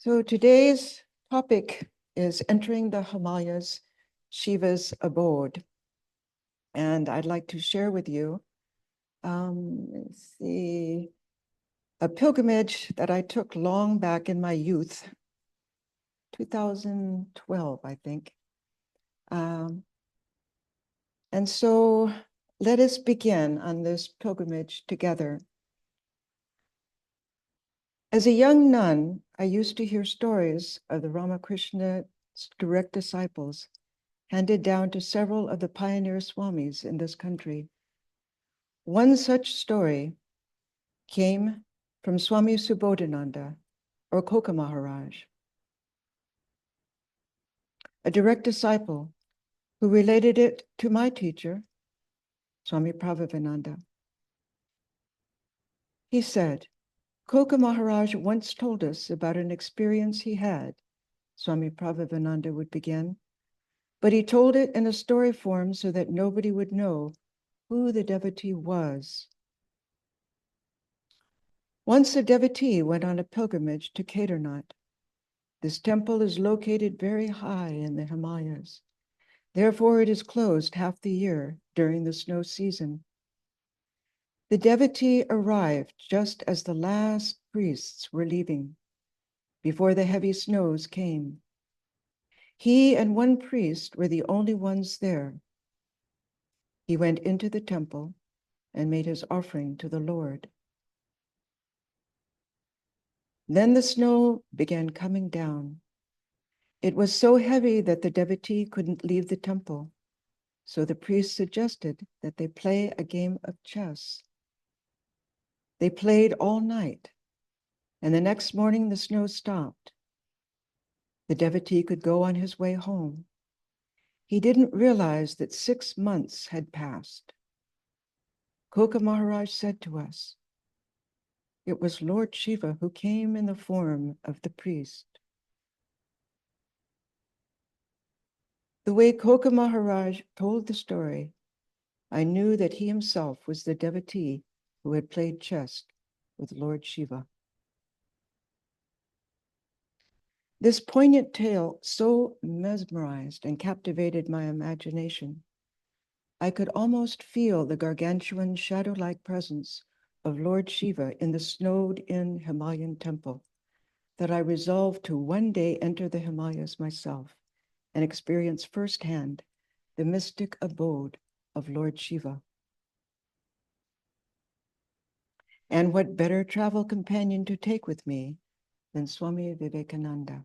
So today's topic is entering the Himalayas, Shiva's abode. And I'd like to share with you let's see, a pilgrimage that I took long back in my youth, 2012, I think. And so let us begin on this pilgrimage together. As a young nun, I used to hear stories of the Ramakrishna's direct disciples handed down to several of the pioneer swamis in this country. One such story came from Swami Subodhananda, or Koka Maharaj, a direct disciple who related it to my teacher, Swami Pravrajika. He said, Koka Maharaj once told us about an experience he had, Swami Pravrajika would begin, but he told it in a story form so that nobody would know who the devotee was. Once a devotee went on a pilgrimage to Kedarnath. This temple is located very high in the Himalayas. Therefore, it is closed half the year during the snow season. The devotee arrived just as the last priests were leaving, before the heavy snows came. He and one priest were the only ones there. He went into the temple and made his offering to the Lord. Then the snow began coming down. It was so heavy that the devotee couldn't leave the temple, so the priest suggested that they play a game of chess. They played all night, and the next morning the snow stopped. The devotee could go on his way home. He didn't realize that 6 months had passed. Koka Maharaj said to us, it was Lord Shiva who came in the form of the priest. The way Koka Maharaj told the story, I knew that he himself was the devotee who had played chess with Lord Shiva. This poignant tale so mesmerized and captivated my imagination. I could almost feel the gargantuan shadow-like presence of Lord Shiva in the snowed-in Himalayan temple that I resolved to one day enter the Himalayas myself and experience firsthand the mystic abode of Lord Shiva. And what better travel companion to take with me than Swami Vivekananda?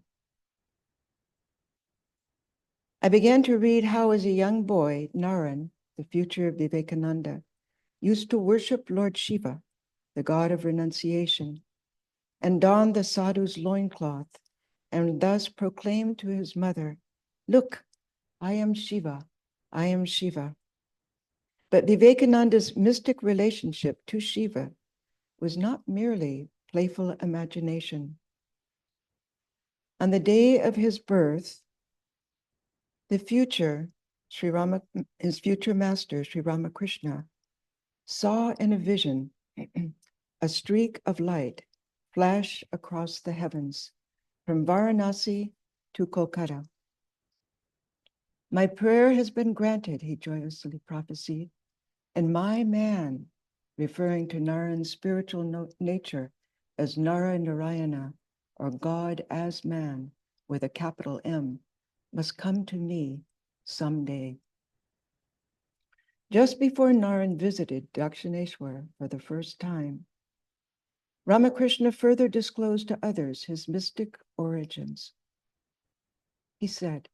I began to read how, as a young boy, Naran, the future Vivekananda, used to worship Lord Shiva, the god of renunciation, and donned the sadhu's loincloth, and thus proclaimed to his mother, look, I am Shiva, I am Shiva. But Vivekananda's mystic relationship to Shiva was not merely playful imagination. On the day of his birth, his future master, Sri Ramakrishna, saw in a vision a streak of light flash across the heavens from Varanasi to Kolkata. My prayer has been granted, he joyously prophesied, and my man, referring to Narayan's spiritual nature as Nara Narayana, or God as man, with a capital M, must come to me someday. Just before Narayan visited Dakshineshwar for the first time, Ramakrishna further disclosed to others his mystic origins. He said,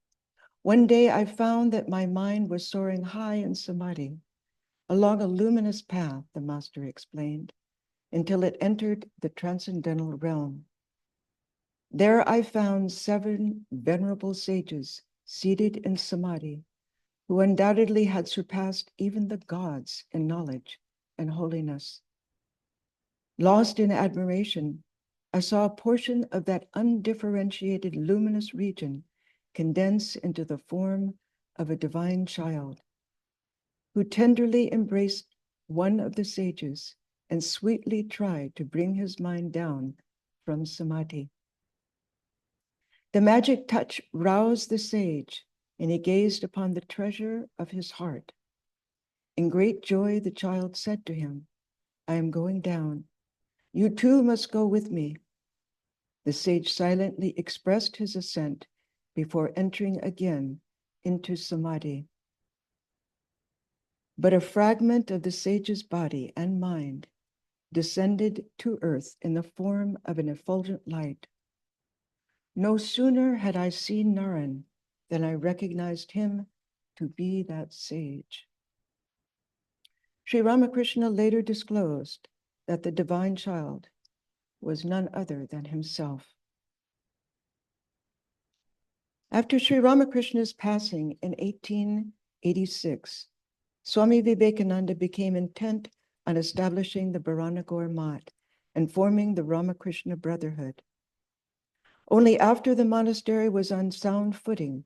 one day I found that my mind was soaring high in samadhi, along a luminous path, the master explained, until it entered the transcendental realm. There I found 7 venerable sages seated in samadhi, who undoubtedly had surpassed even the gods in knowledge and holiness. Lost in admiration, I saw a portion of that undifferentiated luminous region condense into the form of a divine child, who tenderly embraced one of the sages and sweetly tried to bring his mind down from samadhi. The magic touch roused the sage, and he gazed upon the treasure of his heart. In great joy, the child said to him, I am going down. You too must go with me. The sage silently expressed his assent before entering again into samadhi. But a fragment of the sage's body and mind descended to earth in the form of an effulgent light. No sooner had I seen Naran than I recognized him to be that sage. Sri Ramakrishna later disclosed that the divine child was none other than himself. After Sri Ramakrishna's passing in 1886, Swami Vivekananda became intent on establishing the Baranagar Math and forming the Ramakrishna Brotherhood. Only after the monastery was on sound footing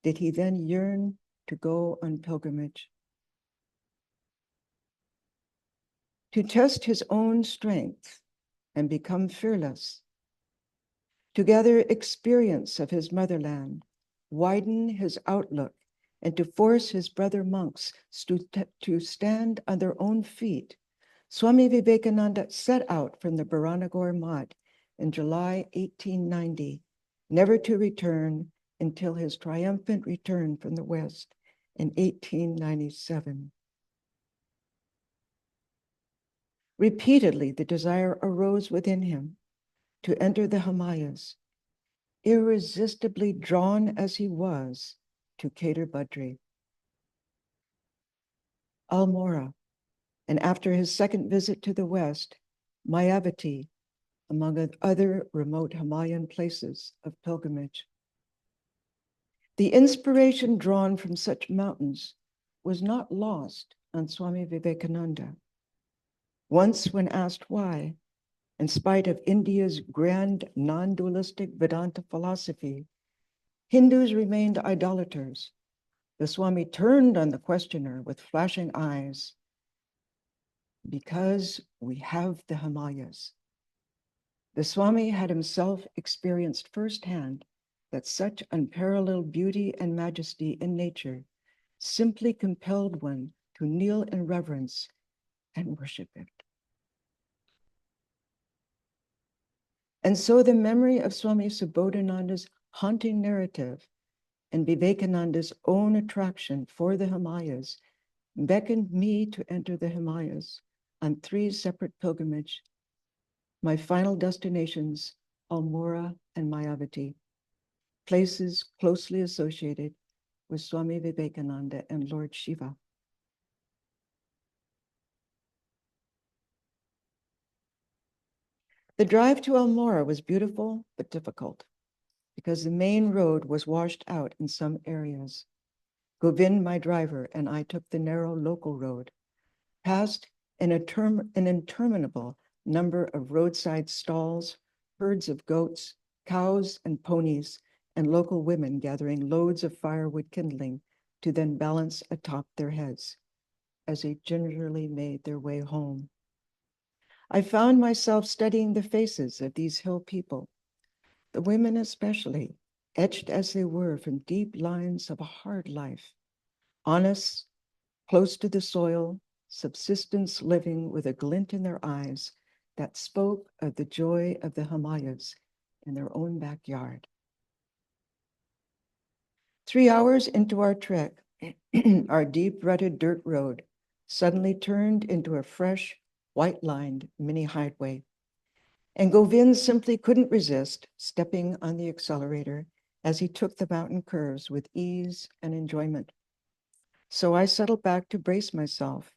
did he then yearn to go on pilgrimage. To test his own strength and become fearless, to gather experience of his motherland, widen his outlook, and to force his brother monks to stand on their own feet, Swami Vivekananda set out from the Baranagar Math in July 1890, never to return until his triumphant return from the West in 1897. Repeatedly, the desire arose within him to enter the Himalayas, irresistibly drawn as he was to Keter Badri, Almora, and after his second visit to the West, Mayavati, among other remote Himalayan places of pilgrimage. The inspiration drawn from such mountains was not lost on Swami Vivekananda. Once, when asked why, in spite of India's grand non-dualistic Vedanta philosophy, Hindus remained idolaters, the Swami turned on the questioner with flashing eyes. Because we have the Himalayas. The Swami had himself experienced firsthand that such unparalleled beauty and majesty in nature simply compelled one to kneel in reverence and worship it. And so the memory of Swami Subodhananda's haunting narrative and Vivekananda's own attraction for the Himalayas beckoned me to enter the Himalayas on 3 separate pilgrimages, my final destinations, Almora and Mayavati, places closely associated with Swami Vivekananda and Lord Shiva. The drive to Almora was beautiful but difficult because the main road was washed out in some areas. Govind, my driver, and I took the narrow local road, past an interminable number of roadside stalls, herds of goats, cows, and ponies, and local women gathering loads of firewood kindling to then balance atop their heads as they gingerly made their way home. I found myself studying the faces of these hill people, the women especially, etched as they were from deep lines of a hard life, honest, close to the soil, subsistence living with a glint in their eyes that spoke of the joy of the Himalayas in their own backyard. 3 hours into our trek, our deep rutted dirt road suddenly turned into a fresh, white-lined mini highway. And Govind simply couldn't resist stepping on the accelerator as he took the mountain curves with ease and enjoyment. So I settled back to brace myself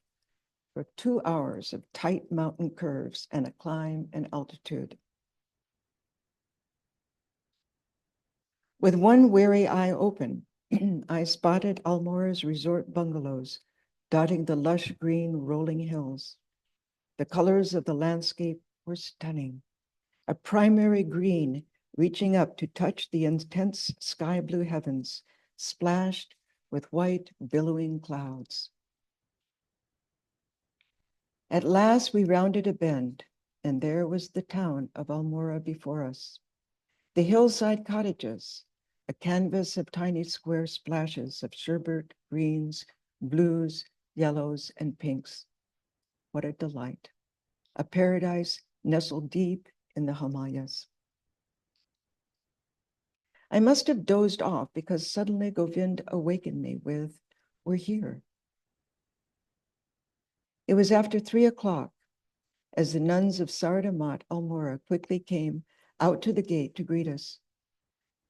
for 2 hours of tight mountain curves and a climb in altitude. With one wary eye open, I spotted Almora's resort bungalows dotting the lush green rolling hills. The colors of the landscape were stunning, a primary green reaching up to touch the intense sky blue heavens, splashed with white billowing clouds. At last we rounded a bend, and there was the town of Almora before us. The hillside cottages, a canvas of tiny square splashes of sherbet, greens, blues, yellows, and pinks. What a delight. A paradise nestled deep in the Himalayas. I must have dozed off because suddenly Govind awakened me with, "We're here." It was after 3 o'clock, as the nuns of Sarada Mat Almora quickly came out to the gate to greet us.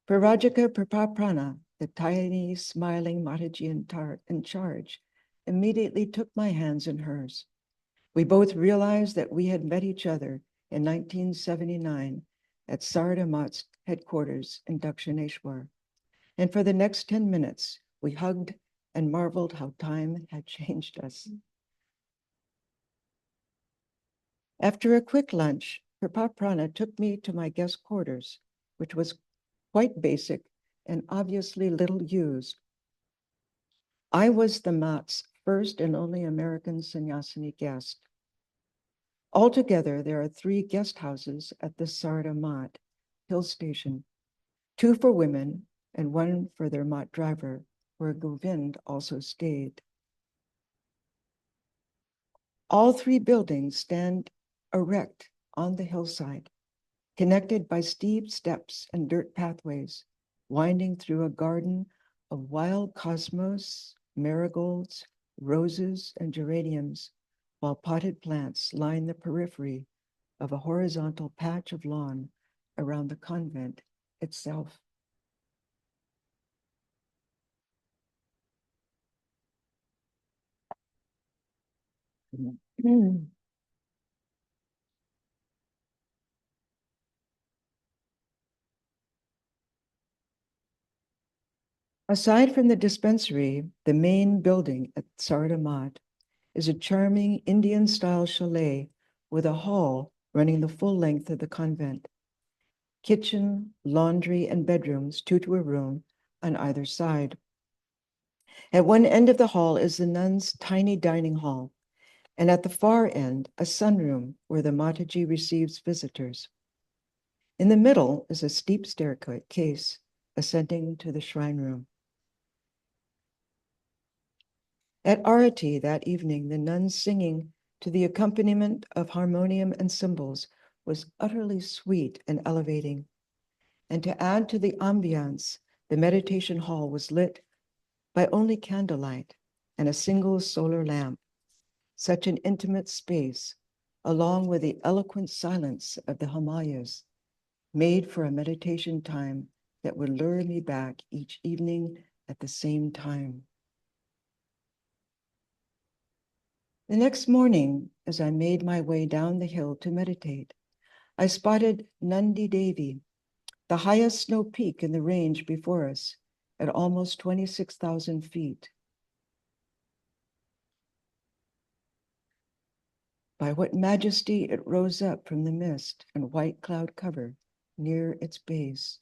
Pravrajika Pravrajika, the tiny, smiling Mataji in charge, immediately took my hands in hers. We both realized that we had met each other in 1979 at Sarada Mat's headquarters in Dakshineshwar. And for the next 10 minutes, we hugged and marveled how time had changed us. After a quick lunch, Pravrajika took me to my guest quarters, which was quite basic and obviously little used. I was the Mat's first and only American sannyasini guest. Altogether, there are 3 guest houses at the Sarda Mat hill station, 2 for women and 1 for their Mat driver, where Govind also stayed. All 3 buildings stand erect on the hillside, connected by steep steps and dirt pathways, winding through a garden of wild cosmos, marigolds, roses, and geraniums, while potted plants line the periphery of a horizontal patch of lawn around the convent itself. Aside from the dispensary, the main building at Sarda Mat is a charming Indian-style chalet with a hall running the full length of the convent. Kitchen, laundry, and bedrooms, 2 to a room on either side. At one end of the hall is the nuns' tiny dining hall, and at the far end, a sunroom where the Mataji receives visitors. In the middle is a steep staircase ascending to the shrine room. At Arati that evening, the nuns singing to the accompaniment of harmonium and cymbals was utterly sweet and elevating. And to add to the ambiance, the meditation hall was lit by only candlelight and a single solar lamp. Such an intimate space, along with the eloquent silence of the Himalayas, made for a meditation time that would lure me back each evening at the same time. The next morning, as I made my way down the hill to meditate, I spotted Nandi Devi, the highest snow peak in the range before us, at almost 26,000 feet. By what majesty it rose up from the mist and white cloud cover near its base.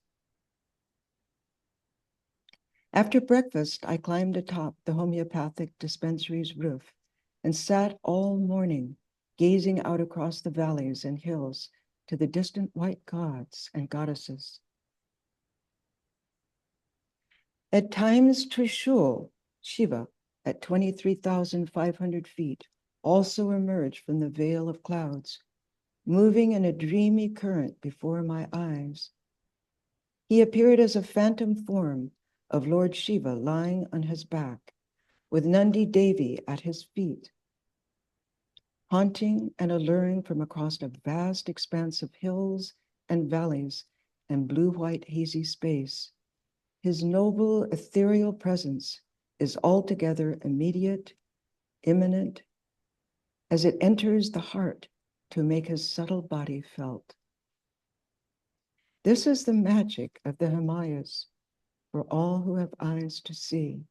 After breakfast, I climbed atop the homeopathic dispensary's roof and sat all morning, gazing out across the valleys and hills to the distant white gods and goddesses. At times, Trishul, Shiva, at 23,500 feet, also emerged from the veil of clouds, moving in a dreamy current before my eyes. He appeared as a phantom form of Lord Shiva lying on his back, with Nandi Devi at his feet, haunting and alluring from across a vast expanse of hills and valleys and blue-white hazy space. His noble ethereal presence is altogether immediate, imminent, as it enters the heart to make his subtle body felt. This is the magic of the Himalayas for all who have eyes to see.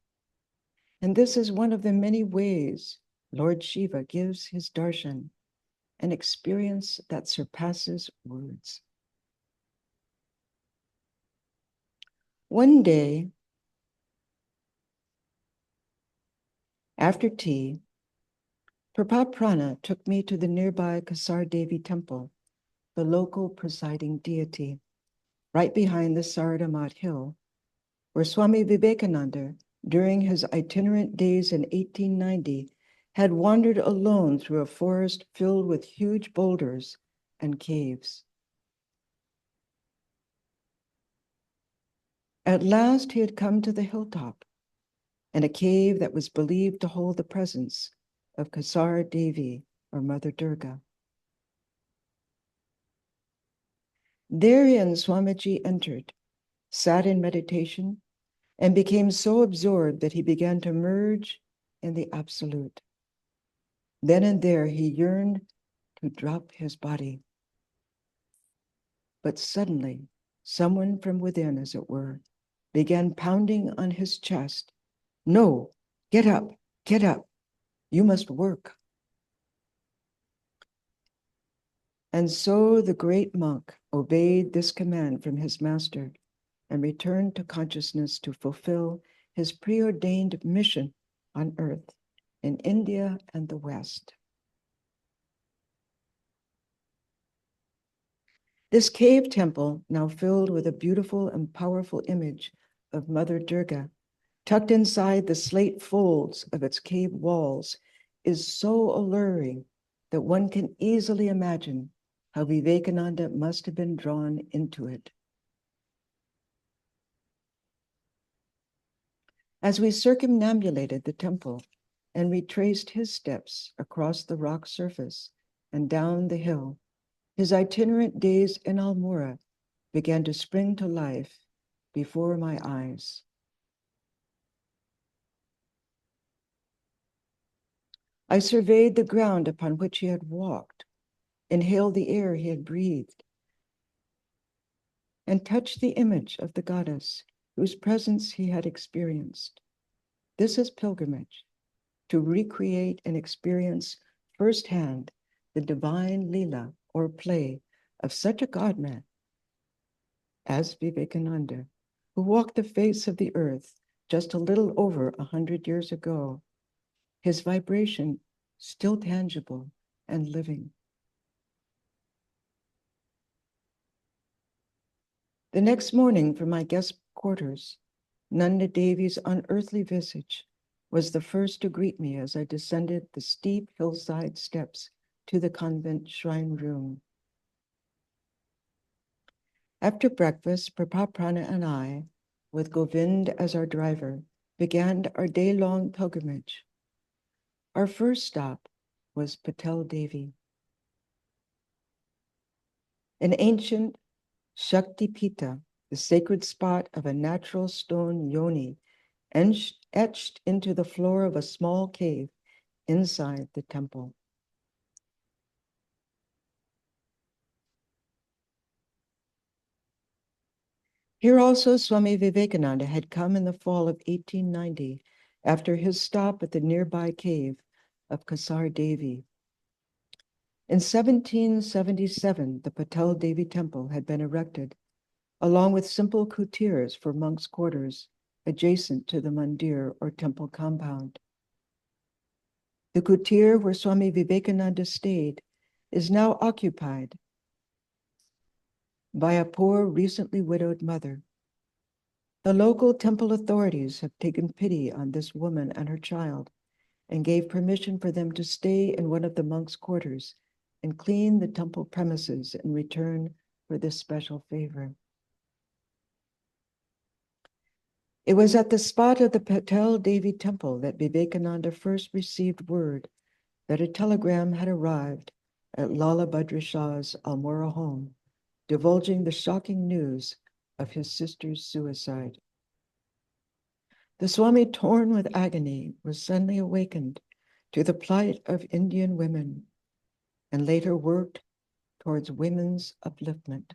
And this is one of the many ways Lord Shiva gives his darshan, an experience that surpasses words. One day, after tea, Pravrajika took me to the nearby Kasar Devi temple, the local presiding deity. right behind the Saradamat hill, where Swami Vivekananda, during his itinerant days in 1890, had wandered alone through a forest filled with huge boulders and caves. At last he had come to the hilltop and a cave that was believed to hold the presence of Kasar Devi, or Mother Durga. Therein Swamiji entered, sat in meditation, and became so absorbed that he began to merge in the Absolute. Then and there he yearned to drop his body. But suddenly, someone from within, as it were, began pounding on his chest. No, get up, get up. You must work. And so the great monk obeyed this command from his master and returned to consciousness to fulfill his preordained mission on earth in India and the West. This cave temple, now filled with a beautiful and powerful image of Mother Durga, tucked inside the slate folds of its cave walls, is so alluring that one can easily imagine how Vivekananda must have been drawn into it. As we circumambulated the temple and retraced his steps across the rock surface and down the hill, his itinerant days in Almora began to spring to life before my eyes. I surveyed the ground upon which he had walked, inhaled the air he had breathed, and touched the image of the goddess whose presence he had experienced. This is pilgrimage, to recreate and experience firsthand the divine Leela or play of such a God-man as Vivekananda, who walked the face of the earth just a little over 100 years ago, his vibration still tangible and living. The next morning, from my guest quarters, Nanda Devi's unearthly visage was the first to greet me as I descended the steep hillside steps to the convent shrine room. After breakfast, Brahmaprana and I, with Govind as our driver, began our day-long pilgrimage. Our first stop was Patel Devi, an ancient Shakti Pita, the sacred spot of a natural stone yoni etched into the floor of a small cave inside the temple. Here also Swami Vivekananda had come in the fall of 1890 after his stop at the nearby cave of Kasar Devi. In 1777, the Patel Devi temple had been erected, along with simple kutirs for monks' quarters adjacent to the mandir or temple compound. The kutir where Swami Vivekananda stayed is now occupied by a poor, recently widowed mother. The local temple authorities have taken pity on this woman and her child and gave permission for them to stay in one of the monks' quarters and clean the temple premises in return for this special favor. It was at the spot of the Patel Devi temple that Vivekananda first received word that a telegram had arrived at Lala Bhadra Shah's Almora home, divulging the shocking news of his sister's suicide. The Swami, torn with agony, was suddenly awakened to the plight of Indian women and later worked towards women's upliftment.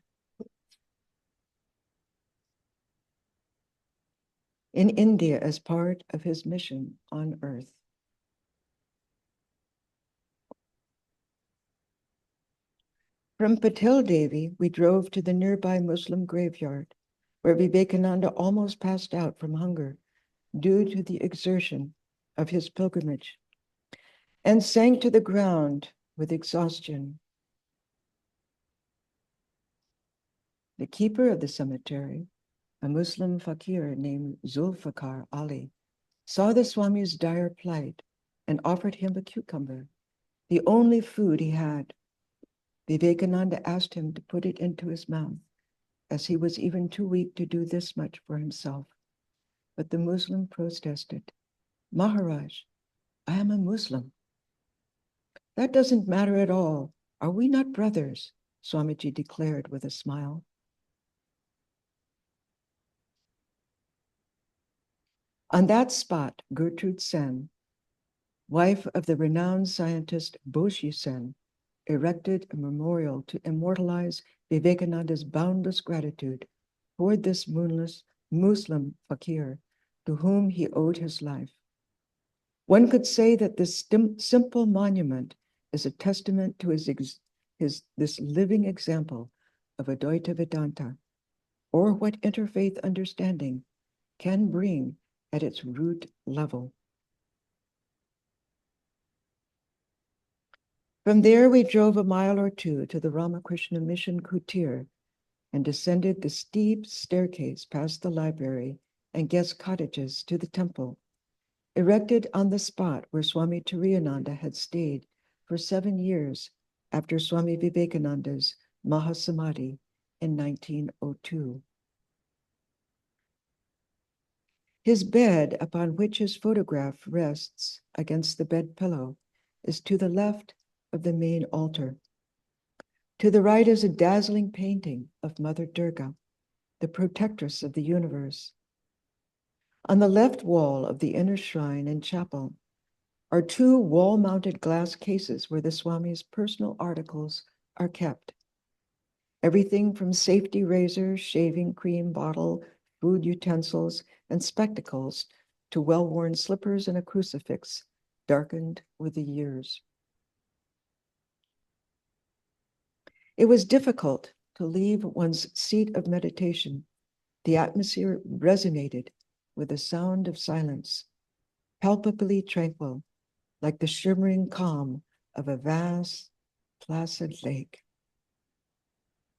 In India as part of his mission on earth. From Patel Devi, we drove to the nearby Muslim graveyard, where Vivekananda almost passed out from hunger due to the exertion of his pilgrimage, and sank to the ground with exhaustion. The keeper of the cemetery, a Muslim fakir named Zulfikar Ali, saw the Swami's dire plight and offered him a cucumber, the only food he had. Vivekananda asked him to put it into his mouth, as he was even too weak to do this much for himself. But the Muslim protested, "Maharaj, I am a Muslim." "That doesn't matter at all. Are we not brothers?" Swamiji declared with a smile. On that spot, Gertrude Sen, wife of the renowned scientist Boshi Sen, erected a memorial to immortalize Vivekananda's boundless gratitude toward this moonless Muslim fakir to whom he owed his life. One could say that this simple monument is a testament to this living example of Advaita Vedanta, or what interfaith understanding can bring at its root level. From there, we drove a mile or two to the Ramakrishna Mission Kutir and descended the steep staircase past the library and guest cottages to the temple, erected on the spot where Swami Turiyananda had stayed for 7 years after Swami Vivekananda's Mahasamadhi in 1902. His bed, upon which his photograph rests against the bed pillow, is to the left of the main altar. To the right is a dazzling painting of Mother Durga, the protectress of the universe. On the left wall of the inner shrine and chapel are 2 wall-mounted glass cases where the Swami's personal articles are kept. Everything from safety razor, shaving cream bottle, food utensils, and spectacles to well-worn slippers and a crucifix, darkened with the years. It was difficult to leave one's seat of meditation. The atmosphere resonated with the sound of silence, palpably tranquil, like the shimmering calm of a vast, placid lake.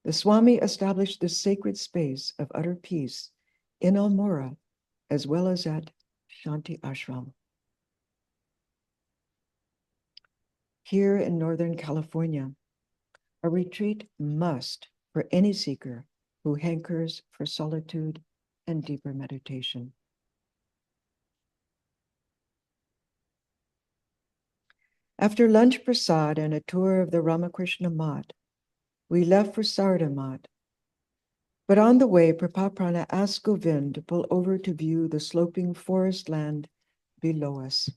The Swami established this sacred space of utter peace in Almora, as well as at Shanti Ashram. Here in Northern California, a retreat must for any seeker who hankers for solitude and deeper meditation. After lunch prasad and a tour of the Ramakrishna Math, we left for Sarda Math. But on the way, Pravrajika asked Govind to pull over to view the sloping forest land below us.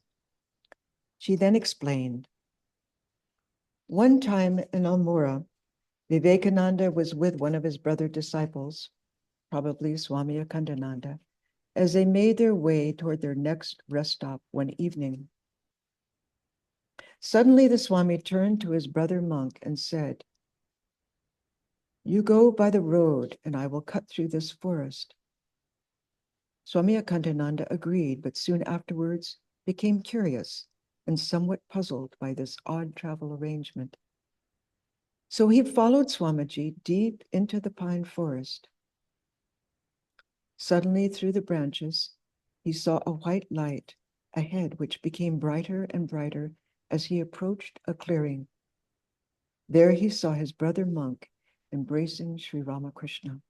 She then explained, one time in Almora, Vivekananda was with one of his brother disciples, probably Swami Akhandananda, as they made their way toward their next rest stop one evening. Suddenly, the Swami turned to his brother monk and said, "You go by the road and I will cut through this forest." Swami Akhandananda agreed, but soon afterwards became curious and somewhat puzzled by this odd travel arrangement. So he followed Swamiji deep into the pine forest. Suddenly, through the branches, he saw a white light ahead, which became brighter and brighter as he approached a clearing. There he saw his brother monk embracing Sri Ramakrishna.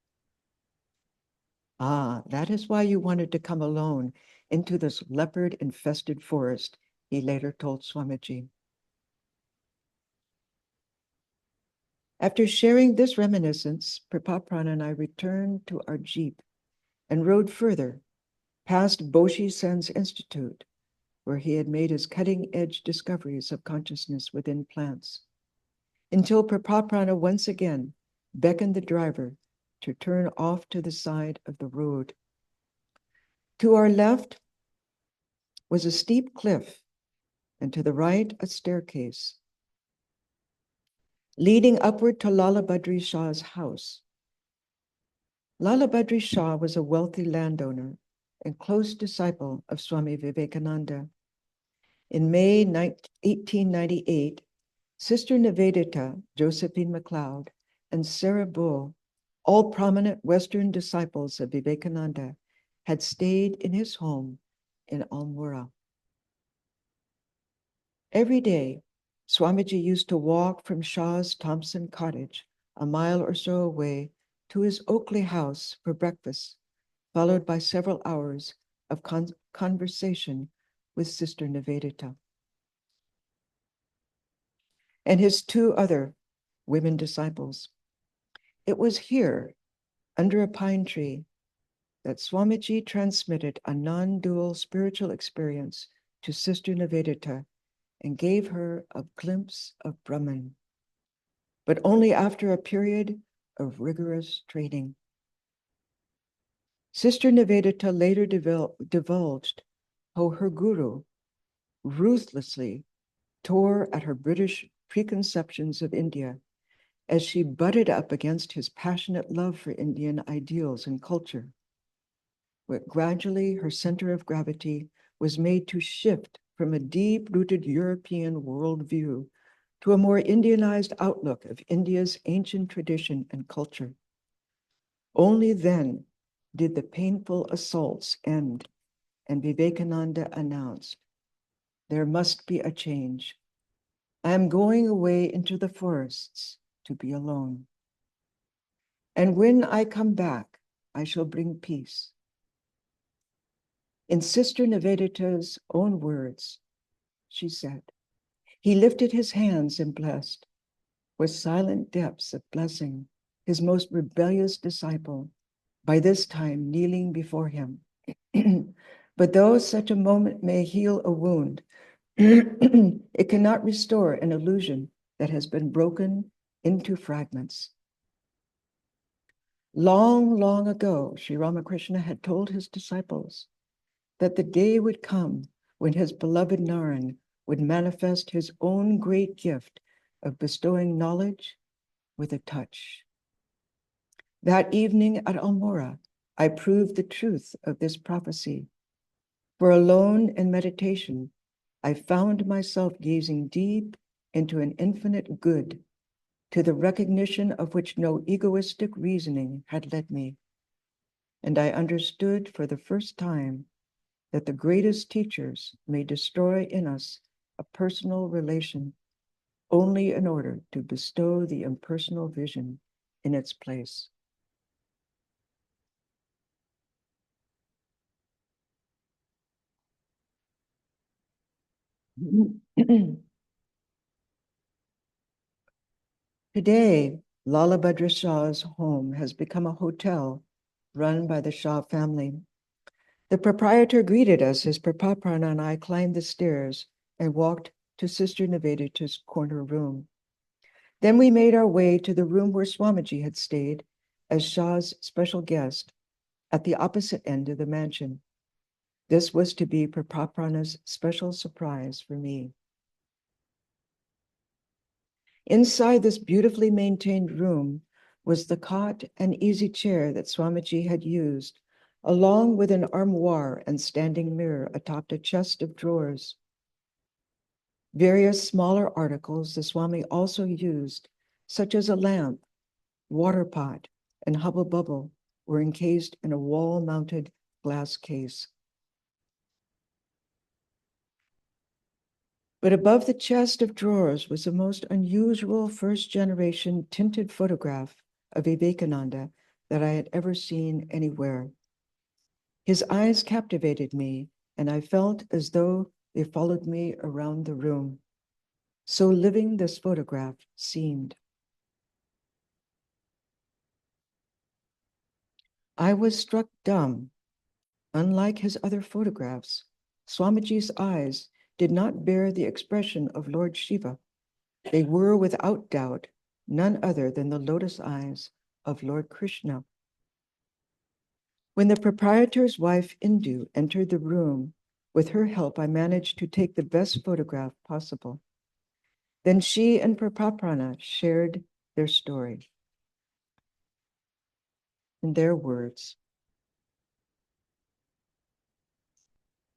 "Ah, that is why you wanted to come alone into this leopard-infested forest," he later told Swamiji. After sharing this reminiscence, Pravrajika and I returned to our jeep and rode further, past Boshi Sen's Institute, where he had made his cutting-edge discoveries of consciousness within plants, until Pravrajika once again beckoned the driver to turn off to the side of the road. To our left was a steep cliff, and to the right a staircase, leading upward to Lala Badri Shah's house. Lala Badri Shah was a wealthy landowner and close disciple of Swami Vivekananda. In May 1898, Sister Nivedita, Josephine MacLeod, and Sarah Bull All prominent Western disciples of Vivekananda had stayed in his home in Almora. Every day, Swamiji used to walk from Shaw's Thompson cottage, a mile or so away, to his Oakley house for breakfast, followed by several hours of conversation with Sister Nivedita. And his two other women disciples. It was here, under a pine tree, that Swamiji transmitted a non-dual spiritual experience to Sister Nivedita and gave her a glimpse of Brahman, but only after a period of rigorous training. Sister Nivedita later divulged how her guru ruthlessly tore at her British preconceptions of India as she butted up against his passionate love for Indian ideals and culture. Where gradually her center of gravity was made to shift from a deep-rooted European worldview to a more Indianized outlook of India's ancient tradition and culture. Only then did the painful assaults end, and Vivekananda announced, "There must be a change. I am going away into the forests to be alone. And when I come back, I shall bring peace." In Sister Nivedita's own words, she said, "He lifted his hands and blessed, with silent depths of blessing, his most rebellious disciple, by this time kneeling before him. But though such a moment may heal a wound, it cannot restore an illusion that has been broken into fragments." Long, long ago, Sri Ramakrishna had told his disciples that the day would come when his beloved Naran would manifest his own great gift of bestowing knowledge with a touch. That evening at Almora, I proved the truth of this prophecy. For alone in meditation, I found myself gazing deep into an infinite good, to the recognition of which no egoistic reasoning had led me. And I understood for the first time that the greatest teachers may destroy in us a personal relation only in order to bestow the impersonal vision in its place. Today, Lala Bhadra Shah's home has become a hotel run by the Shah family. The proprietor greeted us as Pravrajika and I climbed the stairs and walked to Sister Nivedita's corner room. Then we made our way to the room where Swamiji had stayed as Shah's special guest at the opposite end of the mansion. This was to be Pravrajika's special surprise for me. Inside this beautifully maintained room was the cot and easy chair that Swamiji had used, along with an armoire and standing mirror atop a chest of drawers. Various smaller articles the Swami also used, such as a lamp, water pot, and hubble bubble, were encased in a wall-mounted glass case. But above the chest of drawers was the most unusual first-generation tinted photograph of Vivekananda that I had ever seen anywhere. His eyes captivated me, and I felt as though they followed me around the room. So living this photograph seemed. I was struck dumb. Unlike his other photographs, Swamiji's eyes did not bear the expression of Lord Shiva. They were without doubt none other than the lotus eyes of Lord Krishna. When the proprietor's wife, Indu, entered the room, with her help, I managed to take the best photograph possible. Then she and Pravrajika shared their story. In their words,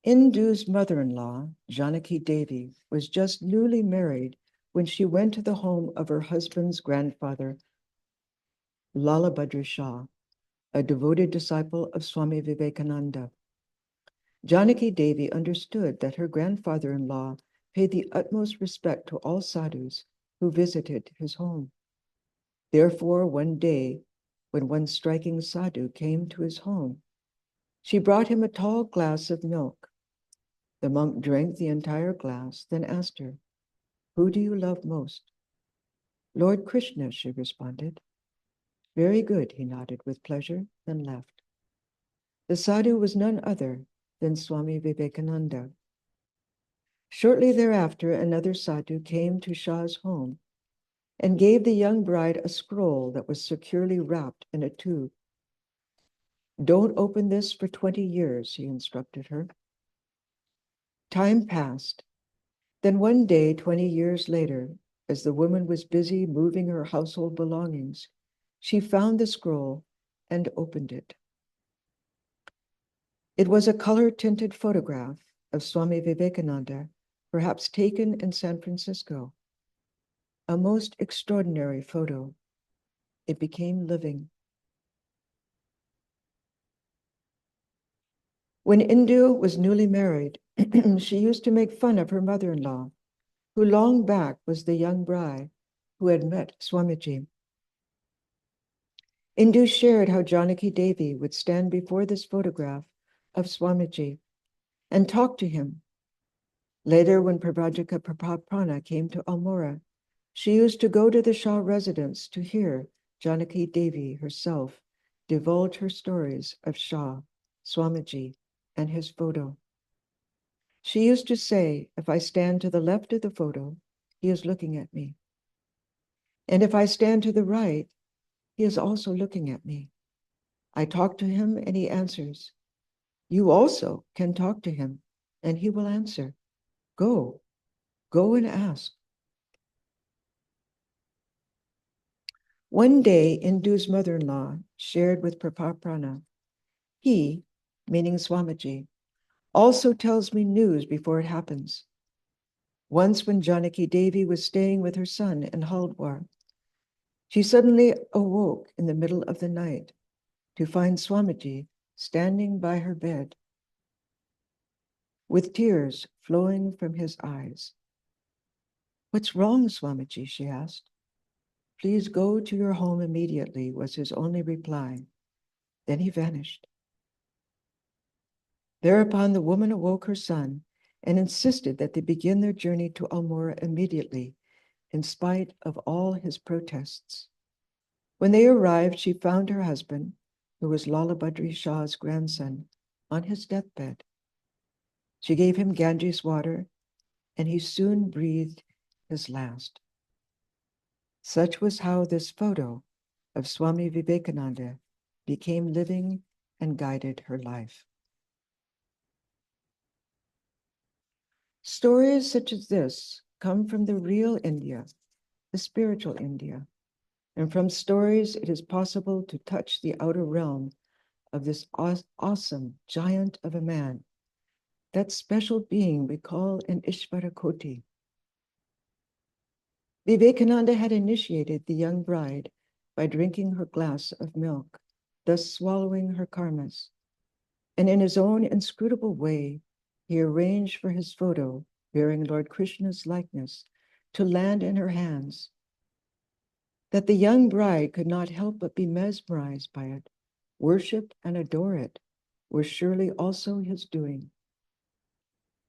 Indu's mother-in-law, Janaki Devi, was just newly married when she went to the home of her husband's grandfather, Lala Badri Shah, a devoted disciple of Swami Vivekananda. Janaki Devi understood that her grandfather-in-law paid the utmost respect to all sadhus who visited his home. Therefore, one day, when one striking sadhu came to his home, she brought him a tall glass of milk. The monk drank the entire glass, then asked her, "Who do you love most?" "Lord Krishna," she responded. "Very good," he nodded with pleasure, then left. The sadhu was none other than Swami Vivekananda. Shortly thereafter, another sadhu came to Shah's home and gave the young bride a scroll that was securely wrapped in a tube. "Don't open this for 20 years, he instructed her. Time passed. Then one day, 20 years later, as the woman was busy moving her household belongings, she found the scroll and opened it. It was a color-tinted photograph of Swami Vivekananda, perhaps taken in San Francisco. A most extraordinary photo. It became living. When Indu was newly married, she used to make fun of her mother-in-law, who long back was the young bride who had met Swamiji. Indu shared how Janaki Devi would stand before this photograph of Swamiji and talk to him. Later, when Pravrajika Pravrajika came to Almora, she used to go to the Shah residence to hear Janaki Devi herself divulge her stories of Shah, Swamiji, and his photo. She used to say, if I stand to the left of the photo, he is looking at me. And if I stand to the right, he is also looking at me. I talk to him and he answers. You also can talk to him and he will answer. Go and ask. One day, Indu's mother-in-law shared with Brahmaprana, he, meaning Swamiji, also tells me news before it happens. Once when Janaki Devi was staying with her son in Haldwar, she suddenly awoke in the middle of the night to find Swamiji standing by her bed with tears flowing from his eyes. What's wrong, Swamiji? She asked. Please go to your home immediately, was his only reply. Then he vanished. Thereupon the woman awoke her son and insisted that they begin their journey to Almora immediately, in spite of all his protests. When they arrived, she found her husband, who was Lala Badri Shah's grandson, on his deathbed. She gave him Ganges water, and he soon breathed his last. Such was how this photo of Swami Vivekananda became living and guided her life. Stories such as this come from the real India, the spiritual India, and from stories it is possible to touch the outer realm of this awesome giant of a man, that special being we call an Ishvara Koti. Vivekananda had initiated the young bride by drinking her glass of milk, thus swallowing her karmas. And in his own inscrutable way, he arranged for his photo, bearing Lord Krishna's likeness, to land in her hands. That the young bride could not help but be mesmerized by it, worship and adore it, was surely also his doing.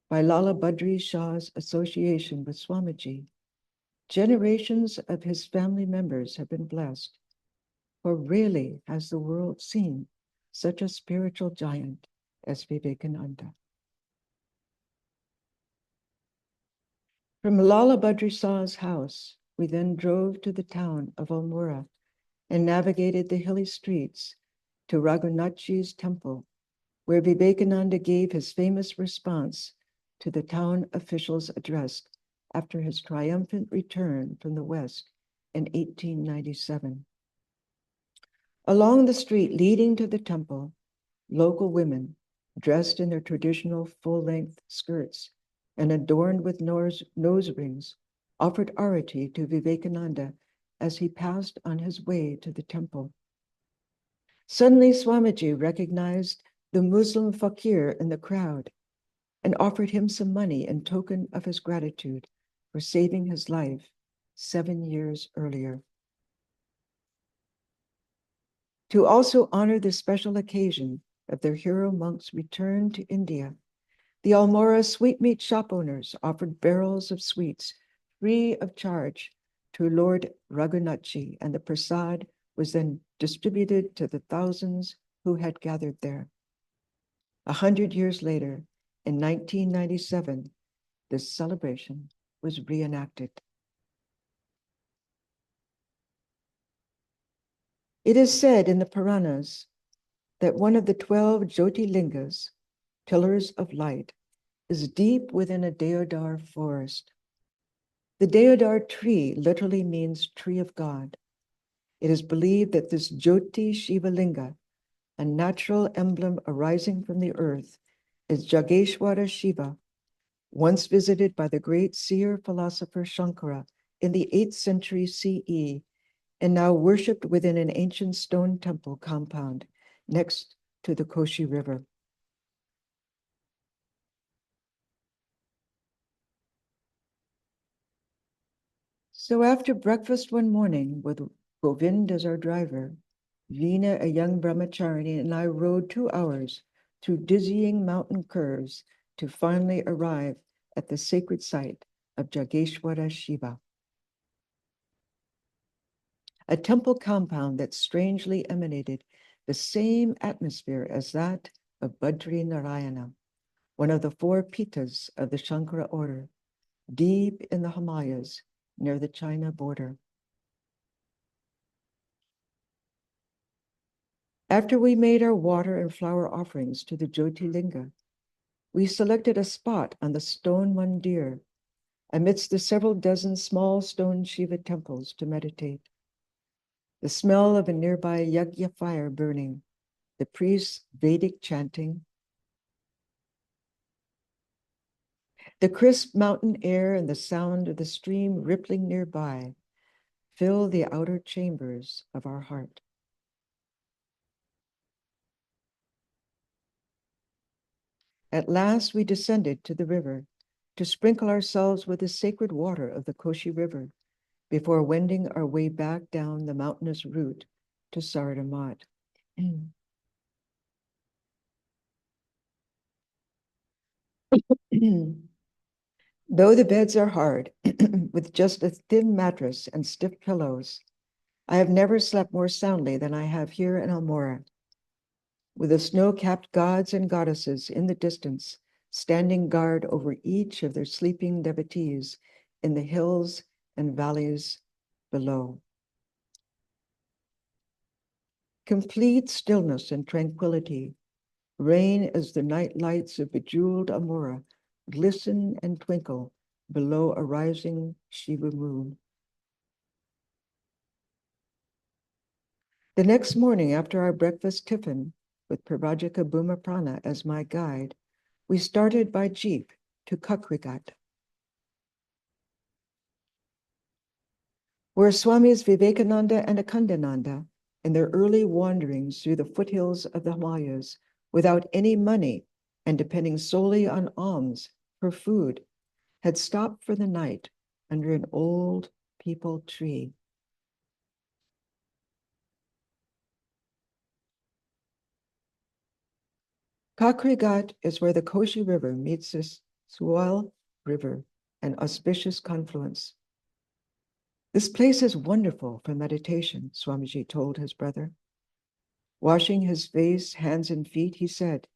By Lala Badri Shah's association with Swamiji, generations of his family members have been blessed, for rarely has the world seen such a spiritual giant as Vivekananda. From Lala Badri Shah's house, we then drove to the town of Almora and navigated the hilly streets to Raghunathji's temple, where Vivekananda gave his famous response to the town officials' address after his triumphant return from the West in 1897. Along the street leading to the temple, local women, dressed in their traditional full-length skirts and adorned with nose rings, offered arati to Vivekananda as he passed on his way to the temple. Suddenly, Swamiji recognized the Muslim fakir in the crowd and offered him some money in token of his gratitude for saving his life 7 years earlier. To also honor this special occasion of their hero monk's return to India, the Almora sweetmeat shop owners offered barrels of sweets free of charge to Lord Raghunathji, and the prasad was then distributed to the thousands who had gathered there. 100 years later, in 1997, this celebration was reenacted. It is said in the Puranas that one of the 12 Jyotirlingas, pillars of light, is deep within a deodar forest. The deodar tree literally means tree of God. It is believed that this Jyoti Shiva Linga, a natural emblem arising from the earth, is Jageshwara Shiva, once visited by the great seer philosopher Shankara in the 8th century CE, and now worshipped within an ancient stone temple compound next to the Koshi River. So after breakfast one morning, with Govind as our driver, Veena, a young brahmacharini, and I rode 2 hours through dizzying mountain curves to finally arrive at the sacred site of Jageshwara Shiva, a temple compound that strangely emanated the same atmosphere as that of Badri Narayana, one of the 4 Pitas of the Shankara order, deep in the Himalayas near the China border. After we made our water and flower offerings to the Jyotirlinga, we selected a spot on the stone mandir amidst the several dozen small stone Shiva temples to meditate. The smell of a nearby yajna fire burning, the priest's Vedic chanting, the crisp mountain air and the sound of the stream rippling nearby fill the outer chambers of our heart. At last we descended to the river to sprinkle ourselves with the sacred water of the Koshi River before wending our way back down the mountainous route to Sardamat. Though the beds are hard, with just a thin mattress and stiff pillows, I have never slept more soundly than I have here in Almora, with the snow-capped gods and goddesses in the distance, standing guard over each of their sleeping devotees in the hills and valleys below. Complete stillness and tranquility reign as the night lights of bejeweled Almora glisten and twinkle below a rising Shiva moon. The next morning, after our breakfast tiffin, with Pravrajika Brahmaprana as my guide, we started by jeep to Kakrigat, where Swamis Vivekananda and Akhandananda, in their early wanderings through the foothills of the Himalayas, without any money and depending solely on alms for food, had stopped for the night under an old peepal tree. Kakrigat is where the Koshi River meets the Sual River, an auspicious confluence. This place is wonderful for meditation, Swamiji told his brother. Washing his face, hands, and feet, he said,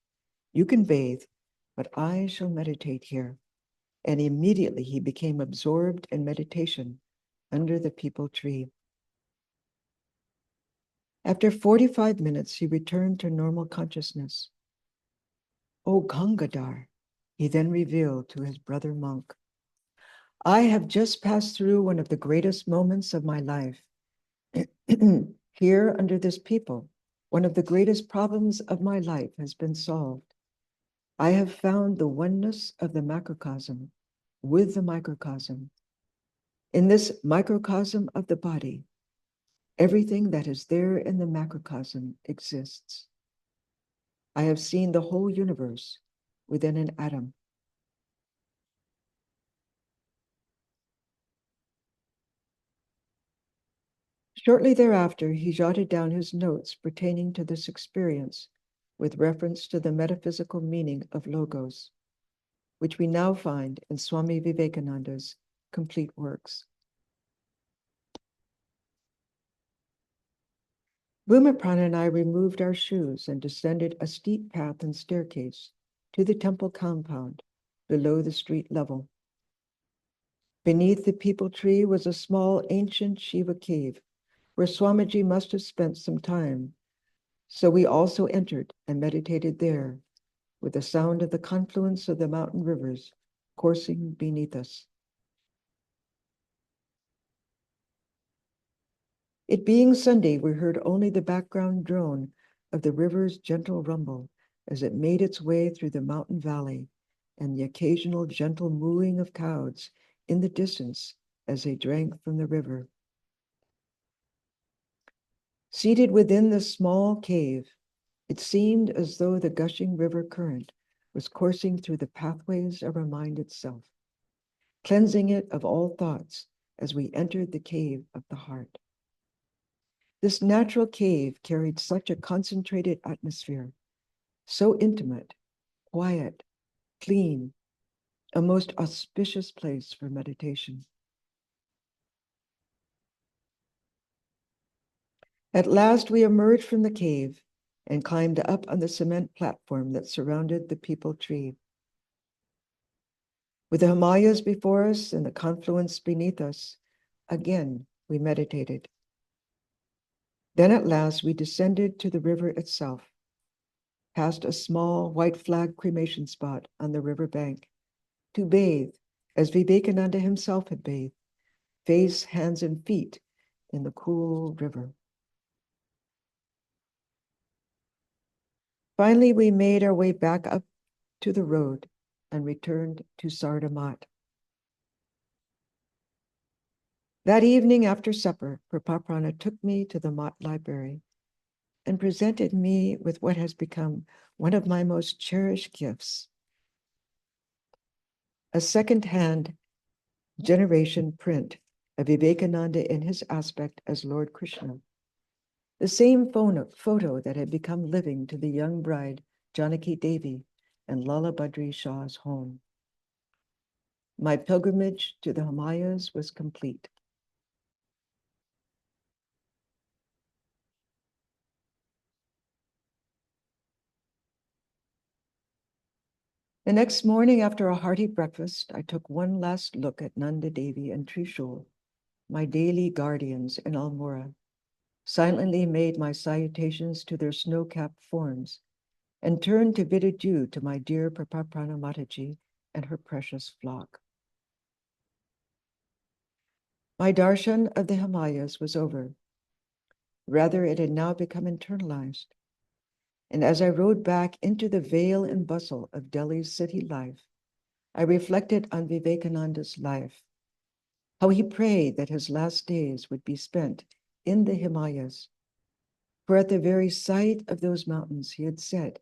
"You can bathe, but I shall meditate here." And immediately he became absorbed in meditation under the peepal tree. After 45 minutes, he returned to normal consciousness. "O Gangadhar," he then revealed to his brother monk, "I have just passed through one of the greatest moments of my life. Here under this peepal, one of the greatest problems of my life has been solved. I have found the oneness of the macrocosm with the microcosm. In this microcosm of the body, Everything that is there in the macrocosm exists. I have seen the whole universe within an atom. Shortly thereafter, he jotted down his notes pertaining to this experience with reference to the metaphysical meaning of logos, which we now find in Swami Vivekananda's complete works. Brahmaprana and I removed our shoes and descended a steep path and staircase to the temple compound below the street level. Beneath the peepal tree was a small ancient Shiva cave where Swamiji must have spent some time. So we also entered and meditated there with the sound of the confluence of the mountain rivers coursing beneath us. It being Sunday, we heard only the background drone of the river's gentle rumble as it made its way through the mountain valley and the occasional gentle mooing of cows in the distance as they drank from the river. Seated within the small cave, it seemed as though the gushing river current was coursing through the pathways of our mind itself, cleansing it of all thoughts as we entered the cave of the heart. This natural cave carried such a concentrated atmosphere, so intimate, quiet, clean, a most auspicious place for meditation. At last we emerged from the cave and climbed up on the cement platform that surrounded the peepal tree. With the Himalayas before us and the confluence beneath us, again we meditated. Then at last we descended to the river itself, past a small white flag cremation spot on the river bank, to bathe as Vivekananda himself had bathed, face, hands, and feet in the cool river. Finally, we made our way back up to the road and returned to Sardamat. That evening after supper, Pravrajika took me to the Mott Library and presented me with what has become one of my most cherished gifts, a second-hand generation print of Vivekananda in his aspect as Lord Krishna, the same photo that had become living to the young bride Janaki Devi and Lala Badri Shah's home. My pilgrimage to the Himalayas was complete. The next morning, after a hearty breakfast, I took one last look at Nanda Devi and Trishul, my daily guardians in Almora, silently made my salutations to their snow-capped forms, and turned to bid adieu to my dear Pravrajika Mataji and her precious flock. My darshan of the Himalayas was over. Rather, it had now become internalized. And as I rode back into the veil and bustle of Delhi's city life, I reflected on Vivekananda's life, how he prayed that his last days would be spent in the Himalayas. For at the very sight of those mountains, he had said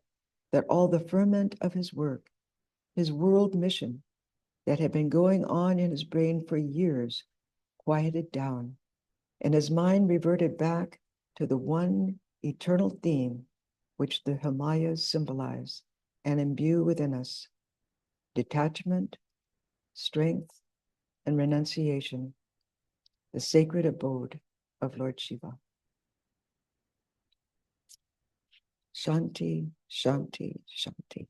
that all the ferment of his work, his world mission that had been going on in his brain for years, quieted down, and his mind reverted back to the one eternal theme which the Himalayas symbolize and imbue within us: detachment, strength, and renunciation, the sacred abode of Lord Shiva. Shanti, Shanti, Shanti.